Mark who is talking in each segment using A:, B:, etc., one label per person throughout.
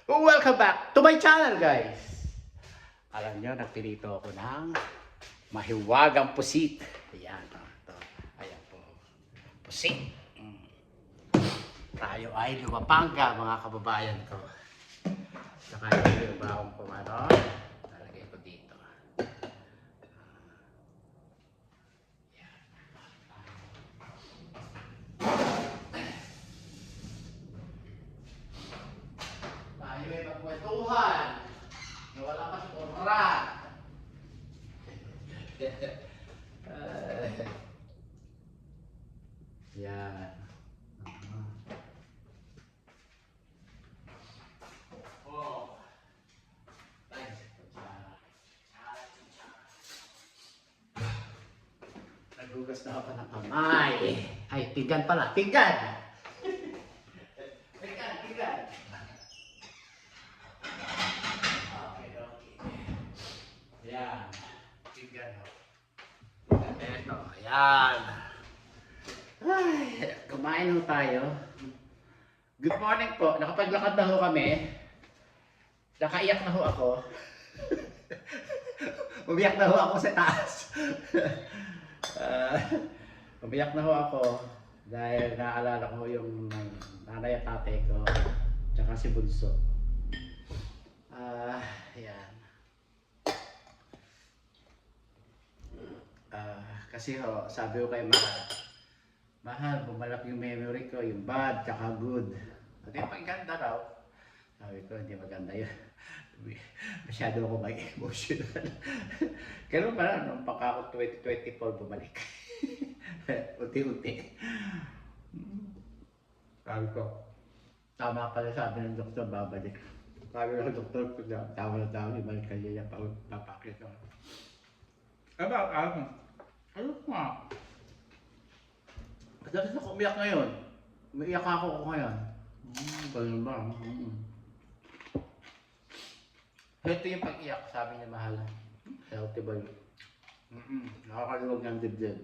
A: Welcome back to my channel, guys! Alam nyo, nagpilito ako ng mahiwagang pusit. Ayan, ito. Ayan po. Pusit. Tayo ay lumapanga, mga kababayan ko. Saka yung baong ko, ano, talagay ko dito. Tayo ay magkwentuhan na wala pa spora. Yan. Oh. Nagugas na ako ng kamay. Ay, pinggan pala. Pinggan! Pinggan. Ayan. Pinggan. Eto, ayan. Ay, kumain ho tayo. Good morning po. Nakapaglakad na ho kami. Nakaiyak na ho ako. Umiyak na ho ako sa taas. Umiyak na ho ako dahil naalala ko yung nanay at tatay ko tsaka si Bunso. Ayan. Kasi ho, sabi ko kay Mahal, bumalak yung memory ko, yung bad tsaka good. At yung pagganda raw, sabi ko, hindi maganda yun. Masyado ako may emotional. Kaya pala, nung pagka ako 2024 bumalik. Unti-unti. Sabi ko, tama pala sabi ng doktor, babalik. Sabi ng doktor, tama na tama, ibalik ka niya, papakit ako. Ano nga? Dahil ako umiyak ngayon. Umiyak ako ngayon. Ganun ba? Ito yung pag-iyak, sabi niya Mahal. Healthy ba yun? Nakakaluwag ng dibdib.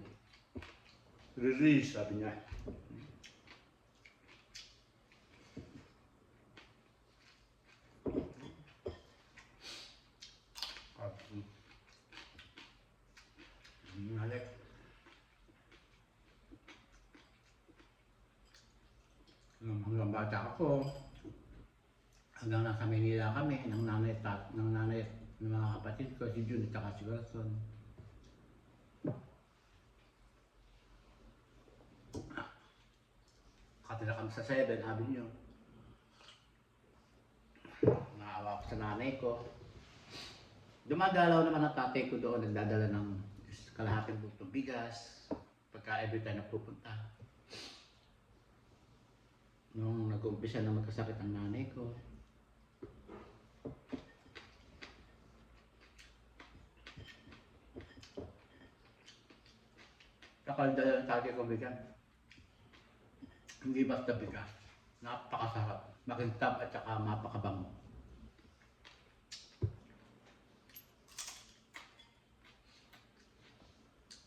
A: Release, sabi niya. Halik. Hanggang bata ako, hanggang nasa Manila kami, ng nanay at ng mga kapatid ko, si Jun at si Wilson. Katila kami sa 7 Avenue. Naawa ko sa nanay ko. Dumadalaw naman ang tatay ko doon, nagdadala ng kalahating bultong bigas, pagka every time na pupunta. Nung nag-umpisa na magkasakit ang nanay ko, nakaldala ng tatay ko bigas. Hindi basta bigas. Napakasarap. Makintab at saka mapakabango.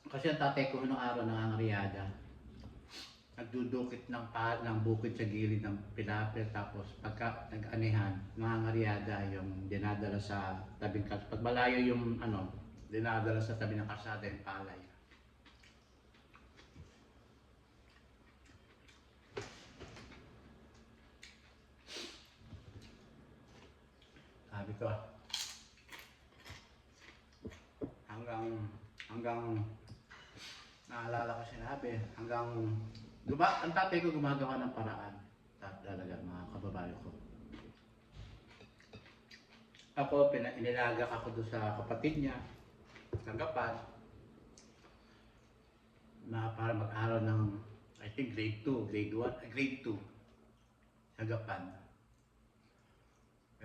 A: Kasi ang tatay ko noong araw nangangariada. Nagdudukit ng bukid sa gilid ng pilapil, tapos pagka nag-anihan, nangangariada yung dinadala sa tabing kalsada. Pag malayo yung dinadala sa tabi ng kalsada yung palay. Sabi ko, hanggang naalala ko sinabi, ang tatay ko gumagawa ng paraan. Talaga mga kababayo ko. Ako, inilagak ako doon sa kapatid niya, tanggapan, na para mag-aral ng, I think grade 2, grade 2, tanggapan.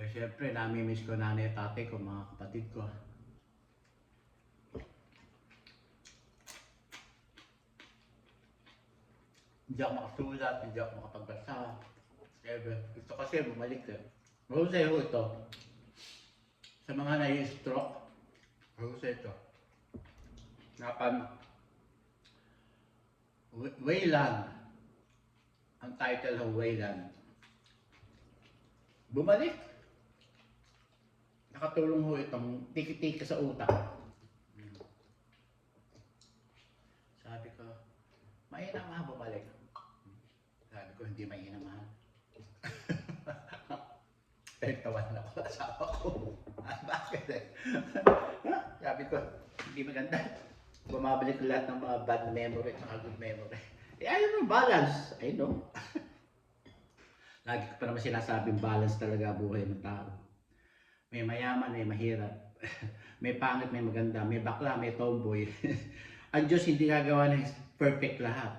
A: Eh syempre, nami-miss ko nanay at tatay ko, mga kapatid ko. Hindi ako makasulat, hindi ako makapagbasa. Ito kasi bumalik eh. Mahusay ho ito. Sa mga nai-stroke, mahusay ito. Wayland. Ang title ng Wayland. Bumalik. nakatulong ho itong tiki-tiki sa utak. Sabi ko, mahina mahal bumalik. Sabi ko, hindi mahina mahal. Eh, tawan na ako, asawa ko. Bakit eh? Sabi ko, hindi maganda. Bumabalik lahat ng mga bad memory at good memory. Eh, ayaw ng balance. I know. Lagi ko pa naman sinasabing balance talaga buhay ng tao. May mayaman, may mahirap. May pangit, may maganda. May bakla, may tomboy. Ang Diyos hindi gagawa ng perfect lahat.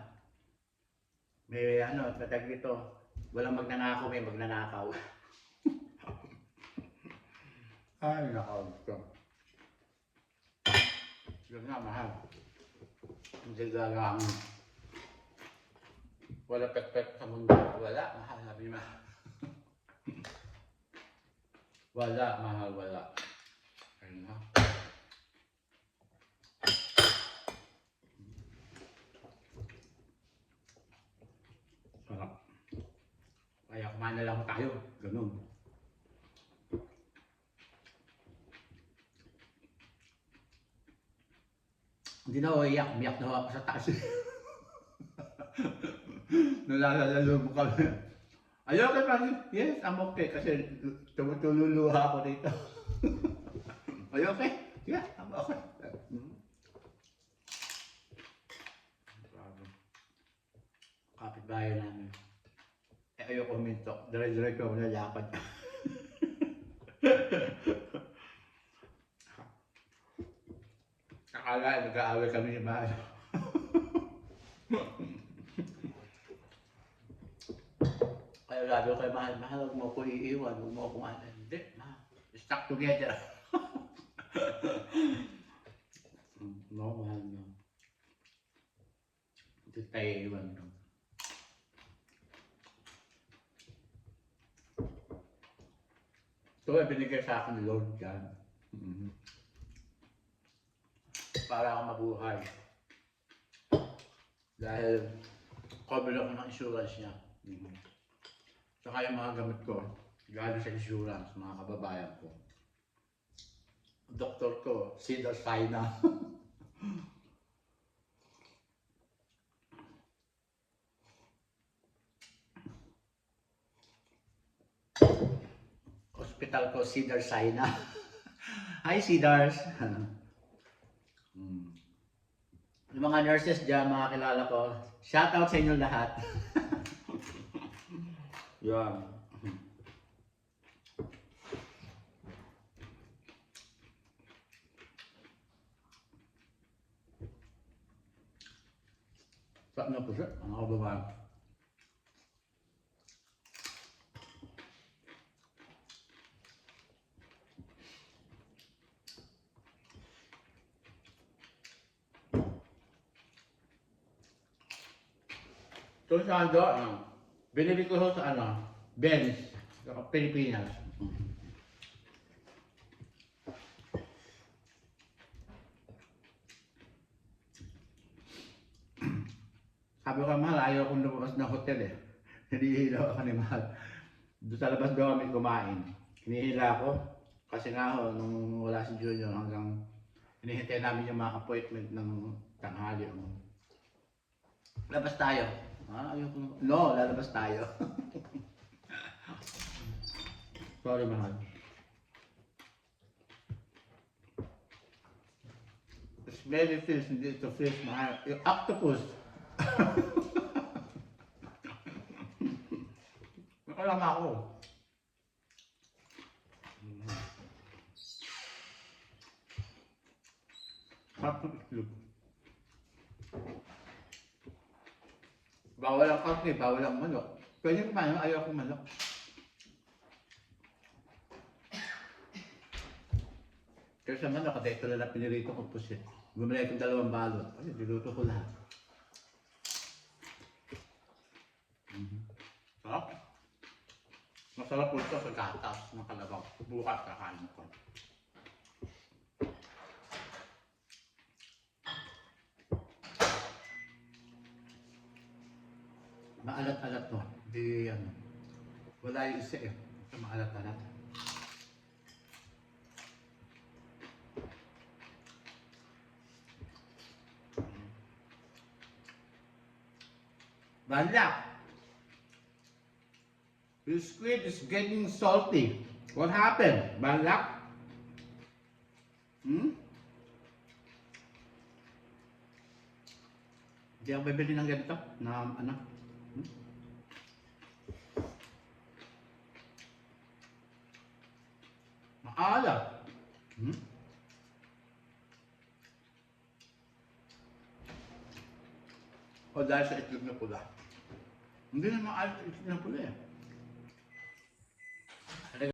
A: May tatag dito. Walang magnanakaw, may magnanakaw. Ay, nakaw ito. Yun nga, mahal. Hindi gagamit. Wala pet-pet sa mundo. Wala, mahal. Sabi ma. Wala, mahal, wala. Ayun na. Sarap. Kaya kumain na lang tayo. Ganun. Hindi na ako iyak. Biyak na ako sa taas. Nalalalo mo kami. Ayoko pa. Yes, I'm okay. Kasi tumutululuha ako dito. Are you okay? Yeah, I'm okay. Kapit-bahay namin. Eh, ayoko huminto. Dire-diretso ako nalakad. Akala, nag-aaway kami ni Mahal. Kaya sabi ko kay Mahal, Mahal, huwag mo ako iiwan, huwag mo ako ano. Hindi, Mahal. Stuck together. No, Mahal, no. Hindi tayo iiwan. No. Ito ay binigay sa akin ni Lord God. Para ako mabuhay. Dahil cover ako ng insurance niya. Saka yung mga gamit ko, galing sa insurance, mga kababayan ko. Doktor ko, Cedar Sinai. Hospital ko, Cedar Sinai. Hi, Cedars. Yung mga nurses dyan, mga kilala ko, shout out sa inyo lahat. Yan. Saan na po siya? Mga kababayan. Ito sa binili ko sa Benz, sa Pilipinas. Sabi ko, Mahal, ayaw akong lumabas ng hotel eh. Hinihila ako ni Mahal. Doon sa labas daw kami kumain. Hinihila ako. Kasi nga ho, nung wala si Junior hanggang hinihintay namin yung mga appointment ng tanghali. Labas tayo. Ayoko. No, lalabas tayo. Sorry, Mahal. Smelly fish, hindi ito fish, Mahal. Yung octopus. Nakalama ako. Sarap ng itlog. Bawal ang karne, bawal ang manok. Pwede kumain, ayaw akong manok. Pero sa manok, kasi ito na pinirito ko pusit. Bumili akong 2 balot. Kasi diluto ko lahat. Sarap. Masarap po ito sa gatas ng kalabaw. Bukas kakain ko. Maalat-alat to. Di wala yung isa eh. Maalat-alat. Balak. The squid is getting salty. What happened? Balak? Hmm? Hindi ako bibili ng ganito na ano. Hmm? Maalat. Hmm? O dahil sa itlog na pula. Hindi na maalat ang itlog na pula eh.